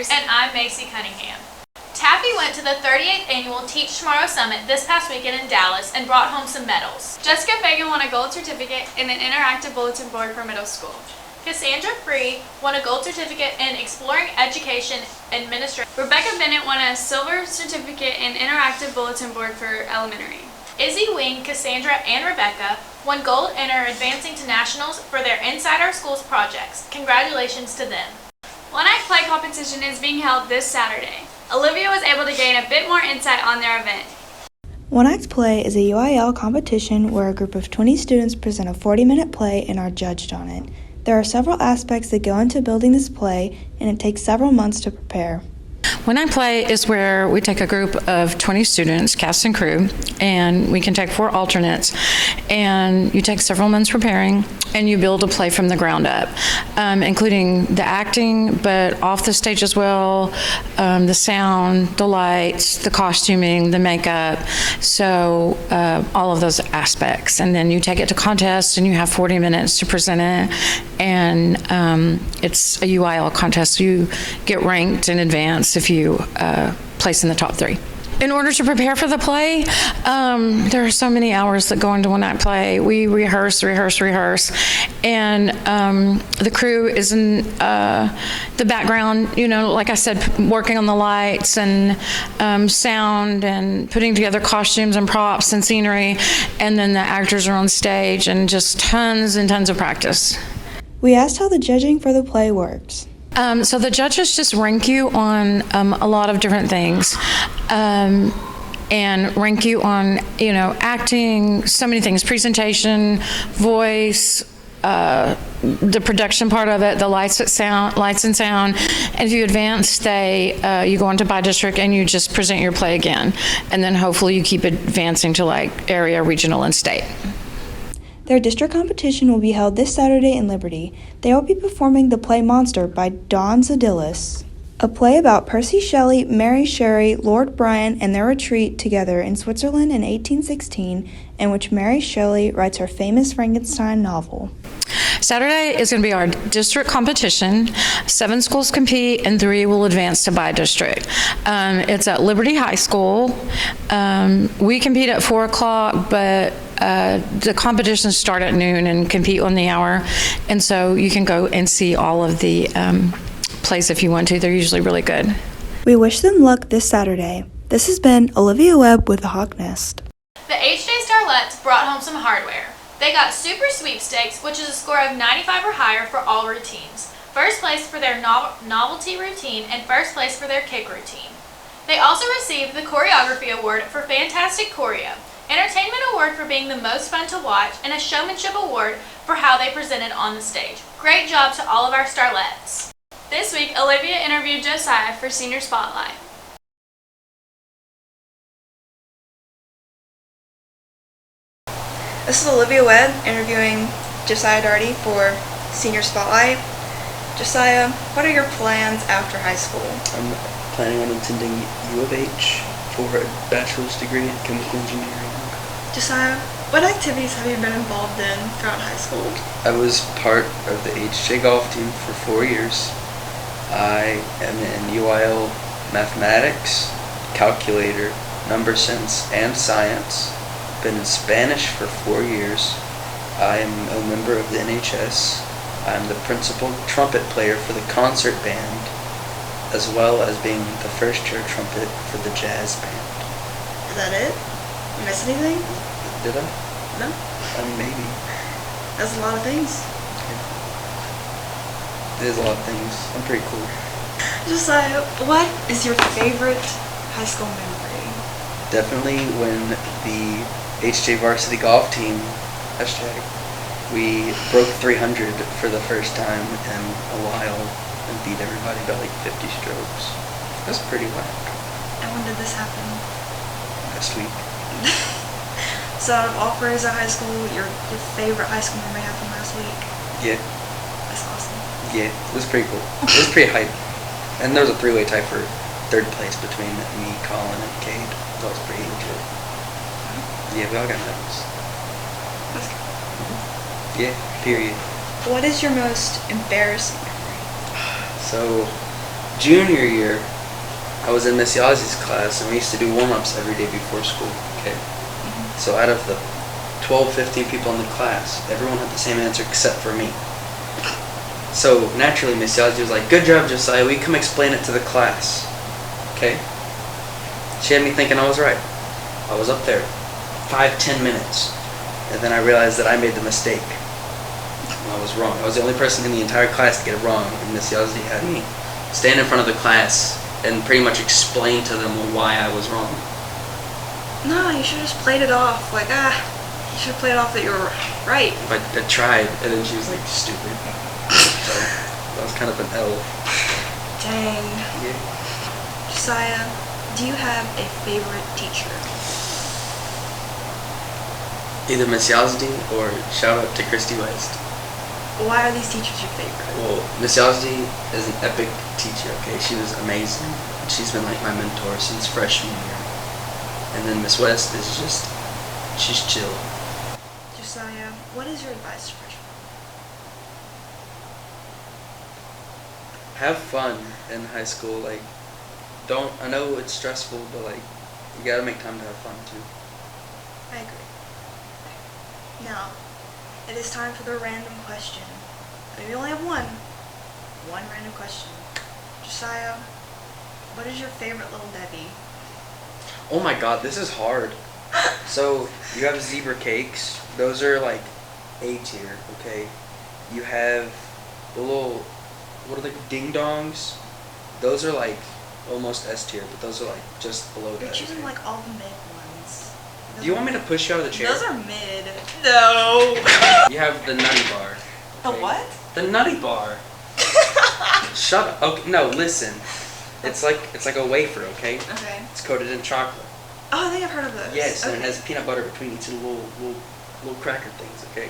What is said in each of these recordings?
Sanders. And I'm Macie Cunningham. Taffy went to the 38th annual Teach Tomorrow Summit this past weekend in Dallas and brought home some medals. Jessica Fagan won a gold certificate in an interactive bulletin board for middle school. Cassandra Free won a gold certificate in Exploring Education Administration. Rebecca Bennett won a silver certificate in interactive bulletin board for elementary. Izzy Wing, Cassandra, and Rebecca won gold and are advancing to nationals for their Inside Our Schools projects. Congratulations to them. One Act Play competition is being held this Saturday. Olivia was able to gain a bit more insight on their event. One Act Play is a UIL competition where a group of 20 students present a 40-minute play and are judged on it. There are several aspects that go into building this play, and it takes several months to prepare. One Act Play is where we take a group of 20 students, cast and crew, and we can take 4 alternates, and you take several months preparing, and you build a play from the ground up, including the acting, but off the stage as well, the sound, the lights, the costuming, the makeup, so all of those aspects. And then you take it to contest, and you have 40 minutes to present it, and it's a UIL contest. You get ranked in advance if you place in the top 3. In order to prepare for the play, there are so many hours that go into One Act Play. We rehearse, and the crew is in the background, like I said, working on the lights and sound and putting together costumes and props and scenery, and then the actors are on stage, and just tons and tons of practice. We asked how the judging for the play works. So the judges just rank you on a lot of different things, and rank you on, acting, so many things, presentation, voice, the production part of it, the lights and sound. And if you advance, you go into by district and you just present your play again, and then hopefully you keep advancing to like area, regional, and state. Their district competition will be held this Saturday in Liberty. They will be performing the play Monster by Don Zadilis, a play about Percy Shelley, Mary Shelley, Lord Byron, and their retreat together in Switzerland in 1816, in which Mary Shelley writes her famous Frankenstein novel. Saturday is going to be our district competition. 7 schools compete and 3 will advance to by district. It's at Liberty High School. We compete at 4 o'clock, but the competitions start at noon and compete on the hour. And so you can go and see all of the plays if you want to. They're usually really good. We wish them luck this Saturday. This has been Olivia Webb with the Hawk Nest. The HJ Starlettes brought home some hardware. They got Super Sweepstakes, which is a score of 95 or higher for all routines. First place for their novelty routine and first place for their kick routine. They also received the Choreography Award for Fantastic Choreo, Entertainment Award for being the most fun to watch, and a Showmanship Award for how they presented on the stage. Great job to all of our Starlettes. This week, Olivia interviewed Josiah for Senior Spotlight. This is Olivia Webb interviewing Josiah Dougharty for Senior Spotlight. Josiah, what are your plans after high school? I'm planning on attending U of H for a bachelor's degree in chemical engineering. Josiah, what activities have you been involved in throughout high school? I was part of the HJ golf team for 4 years. I am in UIL mathematics, calculator, number sense, and science. Been in Spanish for 4 years. I am a member of the NHS. I'm the principal trumpet player for the concert band, as well as being the first chair trumpet for the jazz band. Is that it? You miss anything? Did I? No? Maybe. That's a lot of things. It is a lot of things. I'm pretty cool. Josiah, what is your favorite high school memory? Definitely when the HJ varsity golf team, we broke 300 for the first time in a while and beat everybody by like 50 strokes. That's pretty whack. And when did this happen? Last week. So out of all fours at high school, your favorite high school memory happened last week? Yeah. That's awesome. Yeah, it was pretty cool. It was pretty hype. And there was a 3-way tie for 3rd place between me, Collin, and Cade. That was pretty legit. Yeah, we all got medals. That's good. Yeah, period. What is your most embarrassing memory? So, Junior year, I was in Miss Yazie's class, and we used to do warm-ups every day before school, okay? So out of the 12, 15 people in the class, everyone had the same answer except for me. So naturally, Miss Yazie was like, "Good job, Josiah. We come explain it to the class." Okay? She had me thinking I was right. I was up there 5-10 minutes, and then I realized that I made the mistake. I was wrong. I was the only person in the entire class to get it wrong, and Miss Yazie had me stand in front of the class and pretty much explain to them why I was wrong. No, you should have just played it off. Like, you should have played it off that you were right. But I tried, and then she was like, "Stupid." So that was kind of an L. Dang. Yeah. Josiah, do you have a favorite teacher? Either Miss Yazdi or shout out to Christy West. Why are these teachers your favorite? Well, Miss Yazdi is an epic teacher, okay? She was amazing. She's been like my mentor since freshman year. And then Miss West is just, she's chill. Josiah, what is your advice to freshmen? Have fun in high school. Like, I know it's stressful, but like, you gotta make time to have fun too. I agree. Now, it is time for the random question. We only have one random question. Josiah, what is your favorite Little Debbie? Oh my god, this is hard. So, you have zebra cakes. Those are like A tier, okay? You have the little, what are they, ding dongs? Those are like almost S tier, but those are like just below You're that. choosing like all the mid ones. Do you want me to push you out of the chair? Those are mid. No. You have the nutty bar. The what? The nutty bar. Shut up. Okay, no, listen. It's like a wafer, okay? Okay. It's coated in chocolate. Oh, I think I've heard of those. Yes, okay. and it has peanut butter between each of the little cracker things, okay?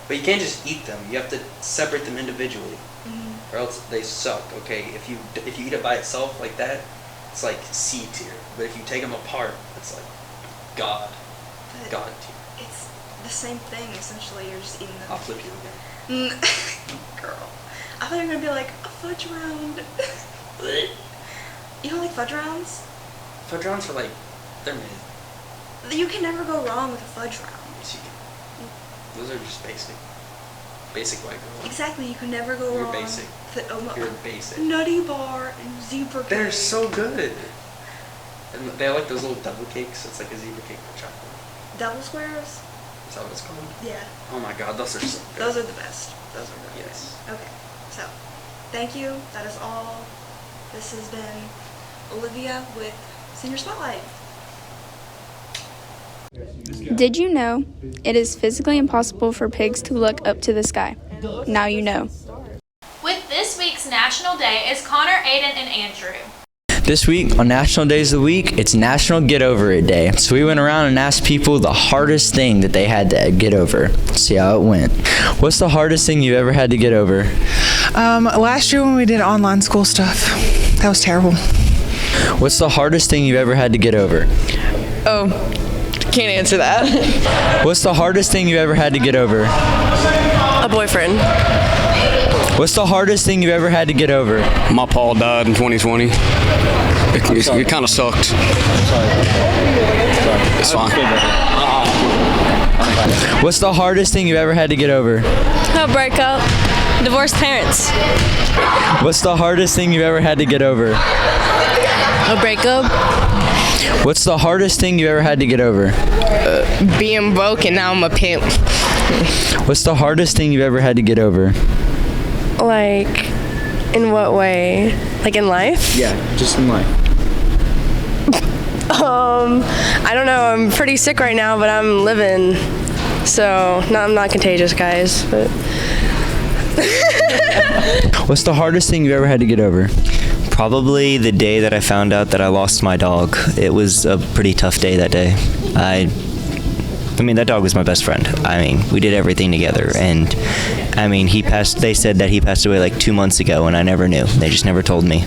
But you can't just eat them. You have to separate them individually, or else they suck, okay? If you eat it by itself like that, it's like C tier. But if you take them apart, it's like God tier. It's the same thing, essentially. You're just eating them. I'll flip you again. Girl. I thought you were going to be like, a fudge round. You don't like fudge rounds? Fudge rounds are like, they're mid. You can never go wrong with a fudge round. Yes, you can. Those are just basic. Basic white girl. Exactly, you can never go You're wrong. basic. You're basic. Nutty bar and zebra cake. They're so good. And they have like those little double cakes. It's like a zebra cake for chocolate. Double squares? Is that what it's called? Yeah. Oh my god, those are so good. Those are the best. Those are really Yes. good. Okay, so thank you. That is all. This has been Olivia with Senior Spotlight. Did you know it is physically impossible for pigs to look up to the sky? Now you know. With this week's National Day is Connor, Adyn, and Andrew. This week, on National Days of the Week, it's National Get Over It Day. So we went around and asked people the hardest thing that they had to get over. See how it went. What's the hardest thing you've ever had to get over? Last year when we did online school stuff, that was terrible. What's the hardest thing you've ever had to get over? Oh, can't answer that. What's the hardest thing you've ever had to get over? A boyfriend. What's the hardest thing you've ever had to get over? My pa died in 2020. It kind of sucked. It's fine. What's the hardest thing you've ever had to get over? A breakup. Divorced parents. What's the hardest thing you've ever had to get over? A breakup. What's the hardest thing you ever had to get over? Being broke and now I'm a pimp. What's the hardest thing you've ever had to get over? Like, in what way? Like in life? Yeah, just in life. I don't know. I'm pretty sick right now, but I'm living. So, no, I'm not contagious, guys. But What's the hardest thing you've ever had to get over? Probably the day that I found out that I lost my dog. It was a pretty tough day that day. I mean, that dog was my best friend. I mean, we did everything together, and I mean, they said that he passed away like 2 months ago, and I never knew. They just never told me.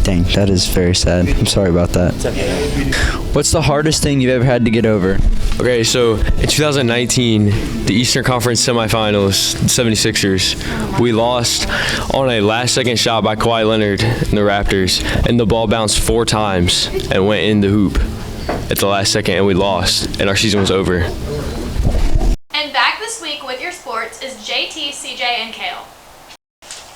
Dang, that is very sad. I'm sorry about that. It's okay. What's the hardest thing you've ever had to get over? Okay, so in 2019, the Eastern Conference semifinals, 76ers, we lost on a last-second shot by Kawhi Leonard and the Raptors, and the ball bounced 4 times and went in the hoop at the last second, and we lost, and our season was over. And back this week with your sports is JT, CJ, and Kale.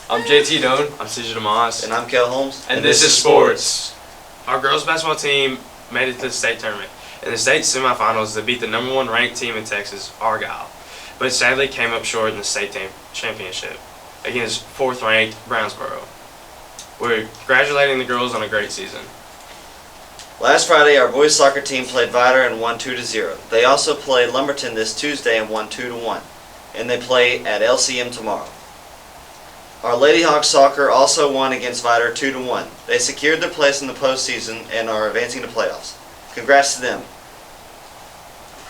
I'm JT Doan. I'm CJ Demas. And I'm Kale Holmes. And this is sports. Our girls basketball team made it to the state tournament. In the state semifinals, they beat the #1 ranked team in Texas, Argyle, but sadly came up short in the state team championship against 4th ranked Brownsboro. We're congratulating the girls on a great season. Last Friday, our boys soccer team played Vider and won 2-0. They also played Lumberton this Tuesday and won 2-1. And they play at LCM tomorrow. Our Lady Hawks soccer also won against Vider 2-1. They secured their place in the postseason and are advancing to playoffs. Congrats to them.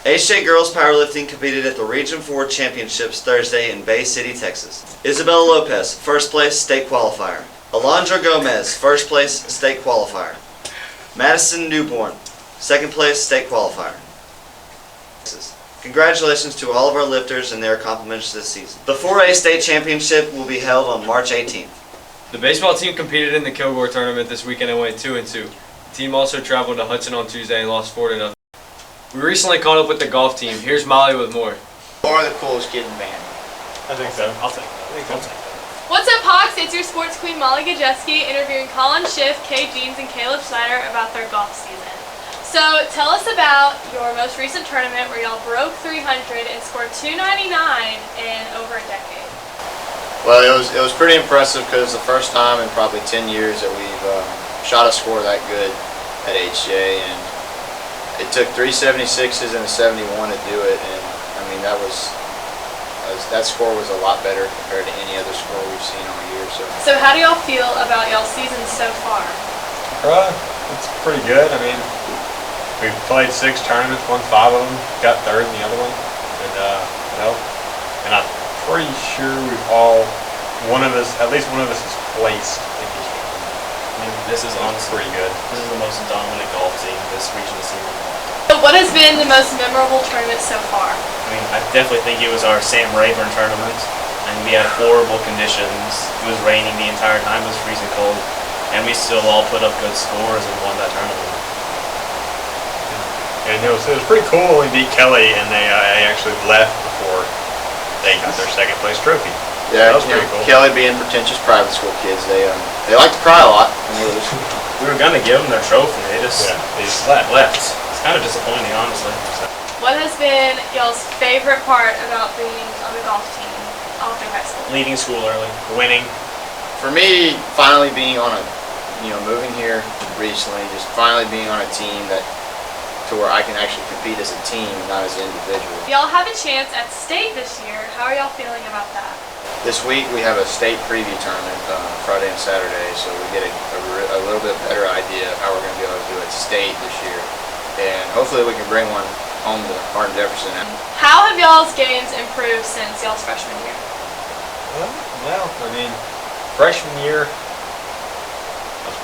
HJ Girls Powerlifting competed at the Region 4 Championships Thursday in Bay City, Texas. Isabella Lopez, first place state qualifier. Alondra Gomez, first place state qualifier. Madison Newborn, second place state qualifier. Congratulations to all of our lifters and their accomplishments this season. The 4A state championship will be held on March 18th. The baseball team competed in the Kilgore tournament this weekend and went 2-2. The team also traveled to Hudson on Tuesday and lost 4-0. We recently caught up with the golf team. Here's Molly with more. Who are the coolest kid in the band? I think so. I'll take it. What's up, Hawks? It's your sports queen, Molly Gajeske, interviewing Collin, Shiff, Cade, and Caleb Snider about their golf season. So tell us about your most recent tournament where y'all broke 300 and scored 299 in over a decade. Well, it was pretty impressive because it's the first time in probably 10 years that we've shot a score that good at HJ, and it took 3 76s and a 71 to do it, and I mean that score was a lot better compared to any other score we've seen all year. So how do y'all feel about y'all's season so far? It's pretty good. I mean, we've played 6 tournaments, won 5 of them, got 3rd in the other one, and I'm pretty sure at least one of us is placed in each one. I mean, this is honestly pretty good. This is the most dominant golf team this region has seen. So what has been the most memorable tournament so far? I mean, I definitely think it was our Sam Rayburn tournament, and we had horrible conditions. It was raining the entire time, it was freezing cold, and we still all put up good scores and won that tournament. And it was pretty cool. We beat Kelly, and they actually left before they got their 2nd place trophy. Yeah, that was pretty cool. Kelly being pretentious private school kids, they like to cry a lot when they lose. We were gonna give them their trophy, they just left. It's kind of disappointing, honestly. What has been y'all's favorite part about being on the golf team all through high school? Leaving school early, winning. For me, finally being on moving here recently, just finally being on a team to where I can actually compete as a team, not as an individual. Y'all have a chance at state this year. How are y'all feeling about that? This week we have a state preview tournament Friday and Saturday, so we get a little bit better idea of how we're going to be able to do it state this year, and hopefully we can bring one home to Martin Jefferson. How have y'all's games improved since y'all's freshman year? Well, I mean, freshman year, I was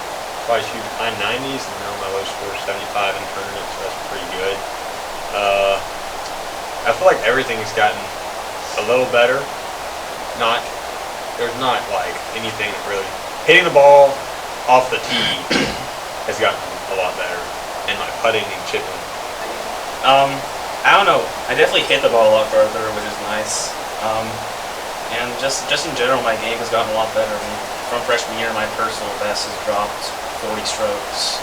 probably shooting high 90s, and now my low score is 75 in tournaments, so that's pretty good. I feel like everything's gotten a little better. There's not like anything that really, hitting the ball off the tee has gotten a lot better, and like putting and chipping. I don't know. I definitely hit the ball a lot further, which is nice. And just in general, my game has gotten a lot better. I mean, from freshman year, my personal best has dropped 40 strokes.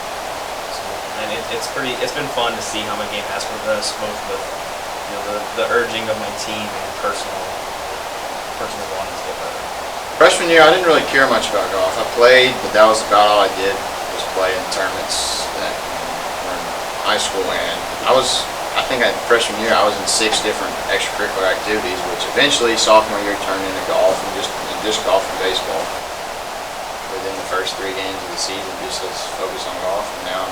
And it's been fun to see how my game has progressed, both with the urging of my team and personal wanting to get better. Freshman year, I didn't really care much about golf. I played, but that was about all I did, was play in tournaments that were in high school. And I think freshman year I was in 6 different extracurricular activities, which eventually sophomore year turned into golf and just golf and baseball. Within the first 3 games of the season, just let's focus on golf. And now I'm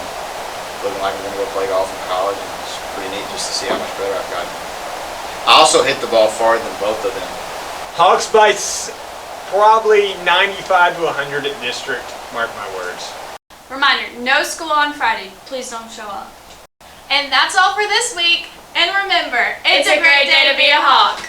looking like I'm going to go play golf in college, and it's pretty neat just to see how much better I've gotten. I also hit the ball farther than both of them. Hawks bites probably 95 to 100 at district, mark my words. Reminder, no school on Friday. Please don't show up. And that's all for this week. And remember, It's a great day to be a Hawk.